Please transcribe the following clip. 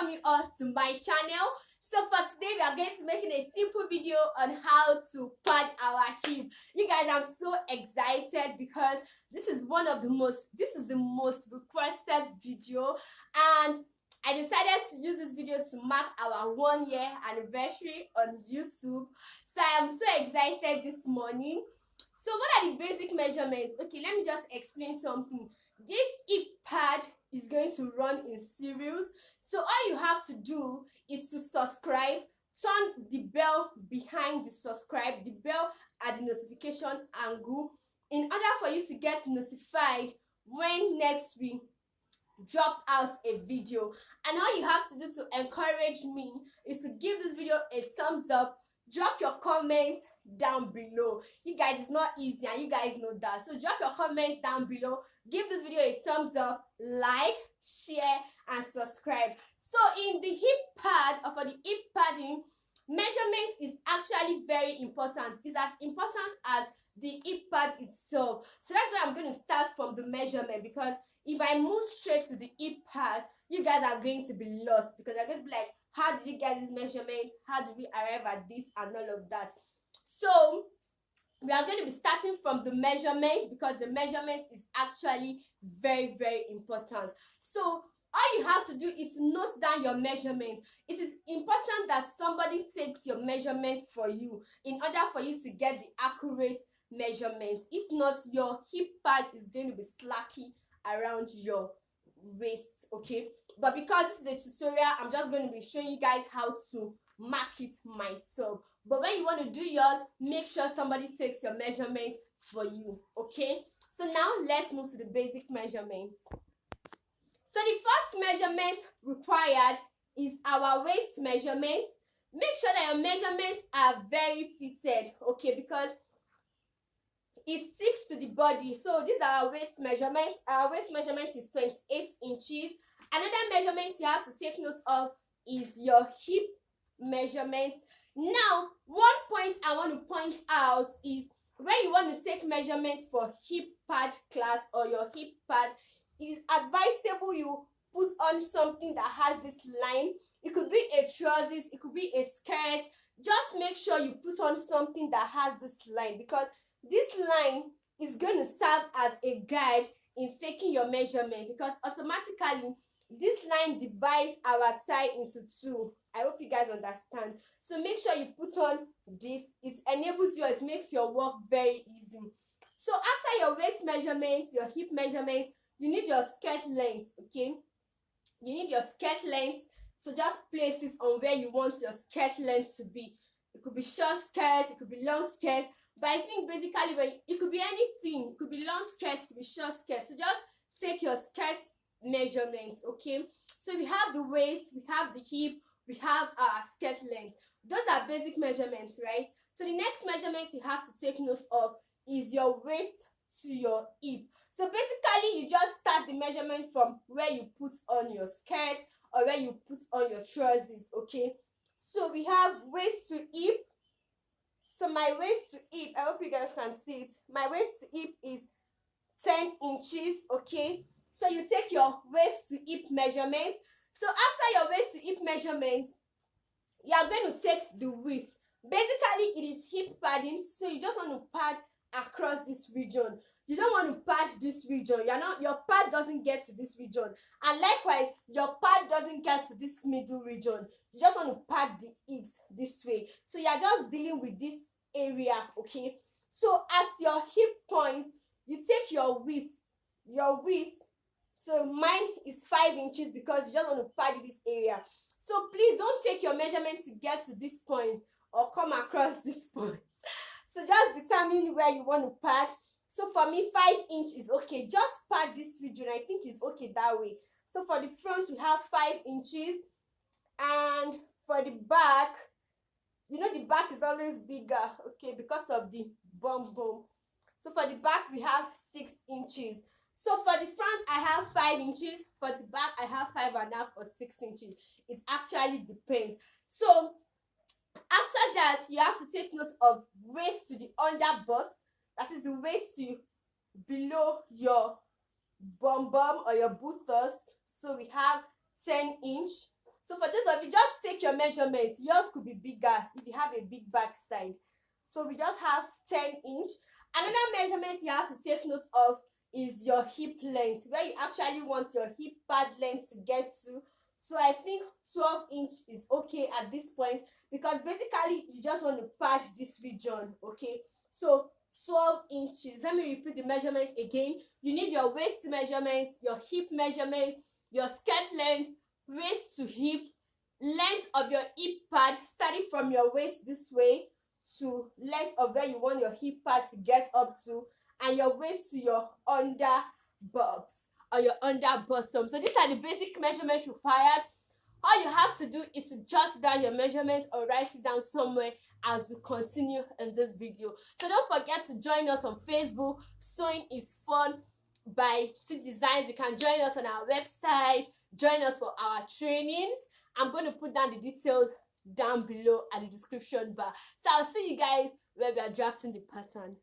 welcome you all to my channel. So for today we are going to be making a simple video on how to pad our hip. You guys, I'm so excited because this is the most requested video, and I decided to use this video to mark our 1 year anniversary on YouTube. So I'm so excited this morning. So what are the basic measurements? Okay, let me just explain something. This hip pad is going to run in series, so all you have to do is to subscribe, turn the bell behind the subscribe, the bell at the notification angle, in order for you to get notified when next we drop out a video. And all you have to do to encourage me is to give this video a thumbs up, drop your comments down below. You guys, it's not easy and you guys know that, so drop your comments down below, give this video a thumbs up, like, share and subscribe. So in the hip pad, or for the hip padding, measurements is actually very important. It's as important as the hip pad itself. So that's why I'm going to start from the measurement, because if I move straight to the hip pad, you guys are going to be lost, because I'm going to be like, how did you get this measurement? How did we arrive at this and all of that? So we are going to be starting from the measurement, because the measurement is actually very, very important. So all you have to do is to note down your measurement. It is important that somebody takes your measurements for you in order for you to get the accurate measurements. If not, your hip pad is going to be slacky around your waist, okay? But because this is a tutorial, I'm just going to be showing you guys how to mark it myself. But when you want to do yours, make sure somebody takes your measurements for you, okay? So now let's move to the basic measurement. So the first measurement required is our waist measurement. Make sure that your measurements are very fitted, okay, because it sticks to the body. So these are our waist measurements. Our waist measurement is 28 inches. Another measurement you have to take note of is your hip measurement. Now, one point I want to point out is when you want to take measurements for hip pad class or your hip pad, it is advisable you put on something that has this line. It could be a trousers, it could be a skirt. Just make sure you put on something that has this line, because this line is going to serve as a guide in taking your measurement, because automatically this line divides our thigh into two. I hope you guys understand. So make sure you put on this. It enables you, it makes your work very easy. So after your waist measurement, your hip measurement, you need your skirt length, okay? You need your skirt length. So just place it on where you want your skirt length to be. It could be short skirt, it could be long skirt. But I think basically it could be anything. It could be long skirt, it could be short skirt. So just take your skirt measurements, okay? So we have the waist, we have the hip, we have our skirt length. Those are basic measurements, right? So the next measurement you have to take note of is your waist to your hip. So basically you just start the measurement from where you put on your skirt or where you put on your trousers, okay? So we have waist to hip. So my waist to hip, I hope you guys can see it. My waist to hip is 10 inches, okay? So you take your waist to hip measurement. So after your waist to hip measurement, you are going to take the width. Basically, it is hip padding, so you just want to pad across this region. You don't want to pad this region. Your pad doesn't get to this region. And likewise, your pad doesn't get to this middle region. You just want to pad the hips this way. So you are just dealing with this area, okay? So at your hip point, you take your width. So mine is 5 inches because you just want to pad this area. So please don't take your measurement to get to this point or come across this point. So just determine where you want to pad. So for me, 5 inch is okay. Just pad this region. I think it's okay that way. So for the front, we have 5 inches. And for the back, you know the back is always bigger, okay, because of the bum bum. So for the back, we have 6 inches. So for the front, I have 5 inches. For the back, I have 5.5 or 6 inches. It actually depends. So after that, you have to take note of waist to the under butt. That is the waist to below your bum bum or your buttocks. So we have 10 inch. So for those of you, just take your measurements. Yours could be bigger if you have a big backside. So we just have 10 inch. Another measurement you have to take note of is your hip length, where you actually want your hip pad length to get to. So I think 12 inch is okay at this point, because basically you just want to pad this region. Okay, so 12 inches. Let me repeat the measurements again. You need your waist measurement, your hip measurement, your skirt length, waist to hip, length of your hip pad starting from your waist this way to length of where you want your hip pad to get up to, and your waist to your under bobs or your under bottom. So these are the basic measurements required. All you have to do is to jot down your measurements or write it down somewhere as we continue in this video. So don't forget to join us on Facebook. Sewing is fun by T Designs. You can join us on our website, join us for our trainings. I'm going to put down the details down below at the description bar. So I'll see you guys when we are drafting the pattern.